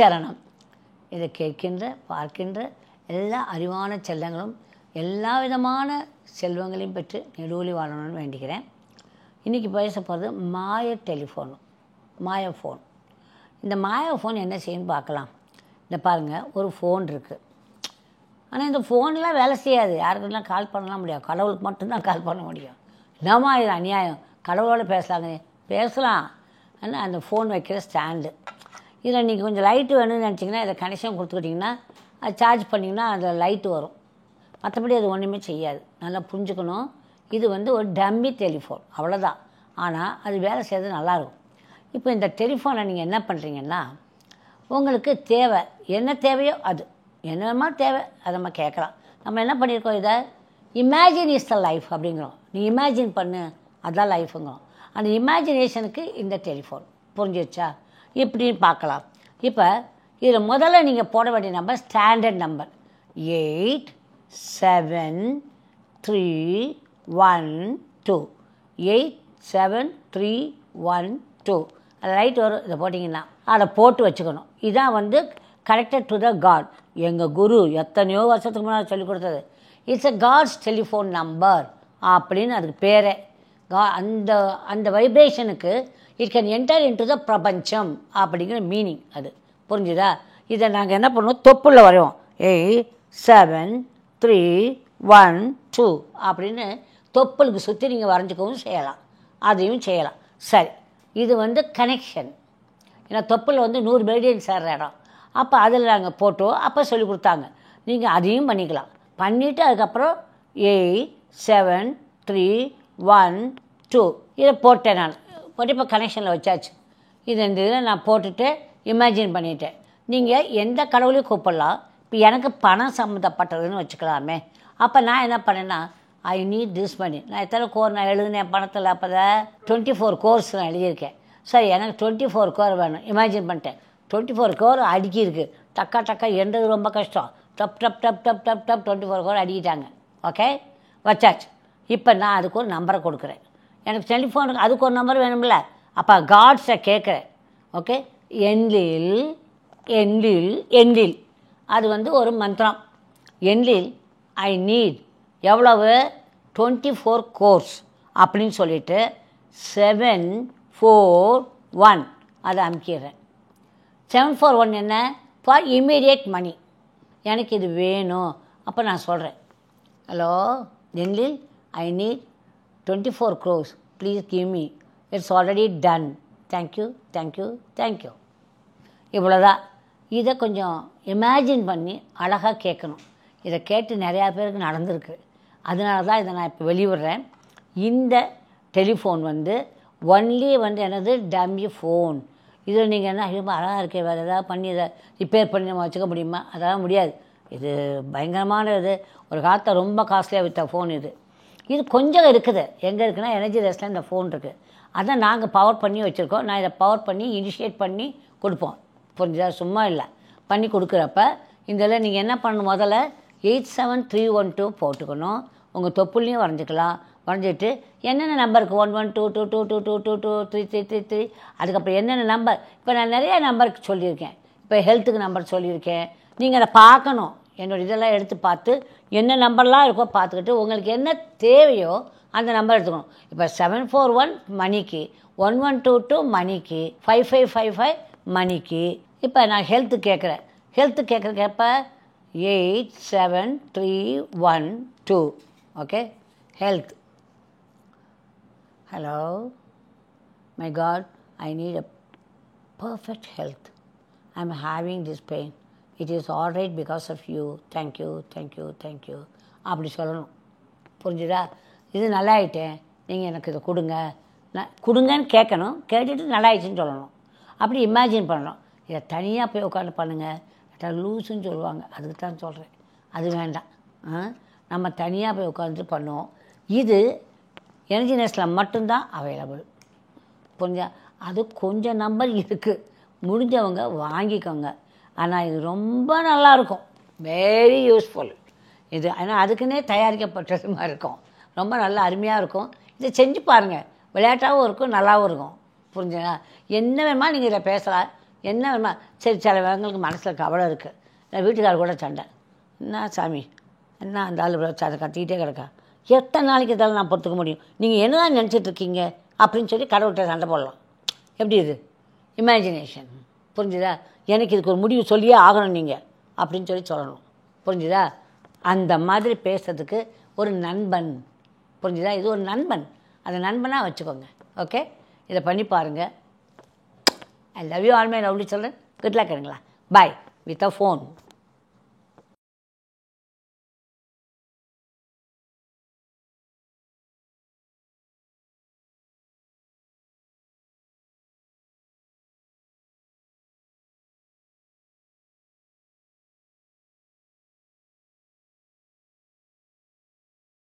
சரணம். இதை கேட்கின்ற பார்க்கின்ற எல்லா அறிவான செல்லங்களும் எல்லா விதமான செல்வங்களையும் பெற்று நெடுவழி வாழணும்னு வேண்டிக்கிறேன். இன்றைக்கி பேச போகிறது மாய ஃபோன். இந்த மாய ஃபோன் என்ன செய்யணும்னு பார்க்கலாம். இந்த பாருங்கள், ஒரு ஃபோன் இருக்குது. ஆனால் இந்த ஃபோன்லாம் வேலை செய்யாது. யாருக்கெல்லாம் கால் பண்ணலாம் முடியாது, கடவுளுக்கு மட்டும்தான் கால் பண்ண முடியும். என்னம்மா இது அநியாயம், கடவுளோடு பேசலாம். ஆனால் அந்த ஃபோன் வைக்கிற ஸ்டாண்டு, இதில் நீங்கள் கொஞ்சம் லைட்டு வேணும்னு நினச்சிங்கன்னா இதை கனெக்ஷன் கொடுத்துக்கிட்டிங்கன்னா அது சார்ஜ் பண்ணிங்கன்னா அதில் லைட்டு வரும். மற்றபடி அது ஒன்றுமே செய்யாது. நல்லா புரிஞ்சுக்கணும். இது ஒரு டம்மி டெலிஃபோன், அவ்வளோதான். ஆனால் அது வேலை செய்கிறது நல்லாயிருக்கும். இப்போ இந்த டெலிஃபோனை நீங்கள் என்ன பண்ணுறீங்கன்னா, உங்களுக்கு தேவை என்ன தேவையோ அது என்னமா தேவை அதை நம்ம கேட்கலாம். நம்ம என்ன பண்ணியிருக்கோம், இதை இமேஜின் இஸ் த லைஃப் அப்படிங்கிறோம். நீ இமேஜின் பண்ணு, அதுதான் லைஃபுங்கிறோம். அந்த இமேஜினேஷனுக்கு இந்த டெலிஃபோன் புரிஞ்சிடுச்சா இப்படின்னு பார்க்கலாம். இப்போ இதில் முதல்ல நீங்கள் போட வேண்டிய நம்பர் ஸ்டாண்டர்ட் நம்பர் 87312. 87312 அது ரைட் வரும். இதை போட்டிங்கன்னா அதை போட்டு வச்சுக்கணும். இதான் கனெக்டட் டு த காட். எங்கள் குரு எத்தனையோ வருஷத்துக்கு முன்னாடி சொல்லிக் கொடுத்தது. It's a god's telephone number அப்படின்னு அதுக்கு பேரே. அந்த அந்த வைப்ரேஷனுக்கு it can enter into the பிரபஞ்சம் அப்படிங்கிற மீனிங். அது புரிஞ்சுதா? இதை நாங்கள் என்ன பண்ணுவோம், தொப்புள்ள வரைவோம். 87312 அப்படின்னு தொப்புளுக்கு சுற்றி நீங்கள் வரைஞ்சிக்கவும் செய்யலாம், அதையும் செய்யலாம். சரி, இது கனெக்ஷன். ஏன்னா தொப்புள் 100 பேடியன் சேர்ற இடம். அப்போ அதில் நாங்கள் போட்டோம். அப்போ சொல்லி கொடுத்தாங்க. நீங்கள் அதையும் பண்ணிக்கலாம். பண்ணிவிட்டு அதுக்கப்புறம் 87312 இதை போட்டேன். நான் போட்டு இப்போ கனெக்ஷனில் வச்சாச்சு. இந்த இதில் நான் போட்டுட்டு இமேஜின் பண்ணிட்டேன். நீங்கள் எந்த கடவுளையும் கூப்பிடலாம். இப்போ எனக்கு பணம் சம்மந்தப்பட்டதுன்னு வச்சுக்கலாமே. அப்போ நான் என்ன பண்ணேன்னா, ஐ நீட் திஸ் மணி. நான் எத்தனை கோர் நான் எழுதுனேன் பணத்தில், அப்போ தான் 24 கோர்ஸ் நான் எழுதியிருக்கேன். சரி, எனக்கு 24 கோர் வேணும். இமேஜின் பண்ணிட்டேன். 24 கோர் அடுக்கியிருக்கு. டக்கா என்றது ரொம்ப கஷ்டம். Dub 24 core அடிக்கிட்டாங்க. ஓகே, வச்சாச்சு. இப்போ நான் அதுக்கு ஒரு நம்பரை கொடுக்குறேன். எனக்கு டெலிஃபோனுக்கு அதுக்கு ஒரு நம்பர் வேணும்ல. அப்போ காட்ஸை கேட்குறேன். ஓகே, எண்ணில் அது ஒரு மந்திரம். எண்ணில் ஐ நீட் எவ்வளவு 24 கோர்ஸ் அப்படின்னு சொல்லிவிட்டு 741 அதை அமுக்கிடுறேன். 741 என்ன, ஃபார் இம்மீடியட் மணி. எனக்கு இது வேணும். அப்போ நான் சொல்கிறேன், ஹலோ எண்ணில் I need 24 crores, please give me, it's already done, thank you. இவ்வளோதான். இதை கொஞ்சம் இமேஜின் பண்ணி அழகாக கேட்கணும். இதை கேட்டு நிறையா பேருக்கு நடந்திருக்கு. அதனால தான் இதை நான் இப்போ வெளியிடுறேன். இந்த டெலிஃபோன் ஒன்லி என்னது டம்மி ஃபோன். இதில் நீங்கள் என்ன ரொம்ப அழகாக இருக்கே, வேறு ஏதாவது பண்ணி இதை ரிப்பேர் பண்ணி நம்ம வச்சுக்க முடியுமா? அதெல்லாம் முடியாது. இது பயங்கரமான இது. ஒரு காலத்தில் ரொம்ப காஸ்ட்லியாக விற்ற ஃபோன் இது. இது கொஞ்சம் இருக்குது. எங்கே இருக்குன்னா எனர்ஜி ரெஸ்ட்டில் இந்த ஃபோன் இருக்குது. அதான் நாங்கள் பவர் பண்ணி வச்சுருக்கோம். நான் இதை பவர் பண்ணி இனிஷியேட் பண்ணி கொடுப்போம். புரிஞ்சுதா? சும்மா இல்லை, பண்ணி கொடுக்குறப்ப இதில் நீங்கள் என்ன பண்ணணும், முதல்ல 87312 போட்டுக்கணும். உங்கள் தொப்புள்ளையும் வரைஞ்சிக்கலாம். வரைஞ்சிட்டு என்னென்ன நம்பருக்கு 112222222333 அதுக்கப்புறம் என்னென்ன நம்பர். இப்போ நான் நிறையா நம்பருக்கு சொல்லியிருக்கேன். இப்போ ஹெல்த்துக்கு நம்பர் சொல்லியிருக்கேன். நீங்கள் அதை பார்க்கணும். என்னோடய இதெல்லாம் எடுத்து பார்த்து என்ன நம்பர்லாம் இருக்கோ பார்த்துக்கிட்டு உங்களுக்கு என்ன தேவையோ அந்த நம்பர் எடுத்துக்கணும். இப்போ 741 மணிக்கு, 1122 மணிக்கு, 5555 மணிக்கு. இப்போ நான் ஹெல்த்து கேட்குறேன். கேட்குறப்ப 87312. Okay, health. Hello my god, I need a perfect health. I am having this pain. It is all right because of you. Thank you அப்படி சொல்லணும். புரிஞ்சுதா? இது நல்லாயிட்டேன், நீங்கள் எனக்கு இதை கொடுங்கன்னு கேட்கணும். கேட்டுட்டு நல்லாயிடுச்சுன்னு சொல்லணும். அப்படி இமேஜின் பண்ணணும். இதை தனியாக போய் உட்காந்து பண்ணுங்கள், லூஸுன்னு சொல்லுவாங்க. அதுக்கு தான் சொல்கிறேன். அது வேண்டாம். நம்ம தனியாக போய் உட்காந்து பண்ணுவோம். இது எனர்ஜி நெஸ்ட்டில் மட்டும்தான் அவைலபிள். புரிஞ்சா? அது கொஞ்சம் நம்பர் இருக்குது, முடிஞ்சவங்க வாங்கிக்கோங்க. ஆனால் இது ரொம்ப நல்லாயிருக்கும், வெரி யூஸ்ஃபுல் இது. ஆனால் அதுக்குன்னே தயாரிக்கப்பட்டது மாதிரி இருக்கும். ரொம்ப நல்லா அருமையாக இருக்கும். இதை செஞ்சு பாருங்கள். விளையாட்டாகவும் இருக்கும், நல்லாவும் இருக்கும். புரிஞ்சுங்களா? என்ன வேணுமா நீங்கள் இதில் பேசலாம். என்ன வேணுமா சரி சிலவங்களுக்கு மனசில் கவலை இருக்குது. நான் வீட்டுக்காரர் கூட சண்டை, என்ன சாமி என்ன அந்த ஆள் அதை கத்திக்கிட்டே கிடக்கா, எத்தனை நாளைக்கு இதெல்லாம் நான் பொறுத்துக்க முடியும், நீங்கள் என்ன தான் நினச்சிட்ருக்கீங்க அப்படின்னு சொல்லி கடவுள்கிட்ட சண்டை போடலாம். எப்படி இது இமேஜினேஷன், புரிஞ்சுதா? எனக்கு இதுக்கு ஒரு முடிவு சொல்லியே ஆகணும் நீங்கள் அப்படின்னு சொல்லணும், புரிஞ்சுதா? அந்த மாதிரி பேசுறதுக்கு ஒரு நண்பன், புரிஞ்சுதா? இது ஒரு நண்பன், அந்த நண்பனாக வச்சுக்கோங்க. ஓகே, இதை பண்ணி பாருங்கள். I love you all my lovely children. Good luck. Boy with a phone.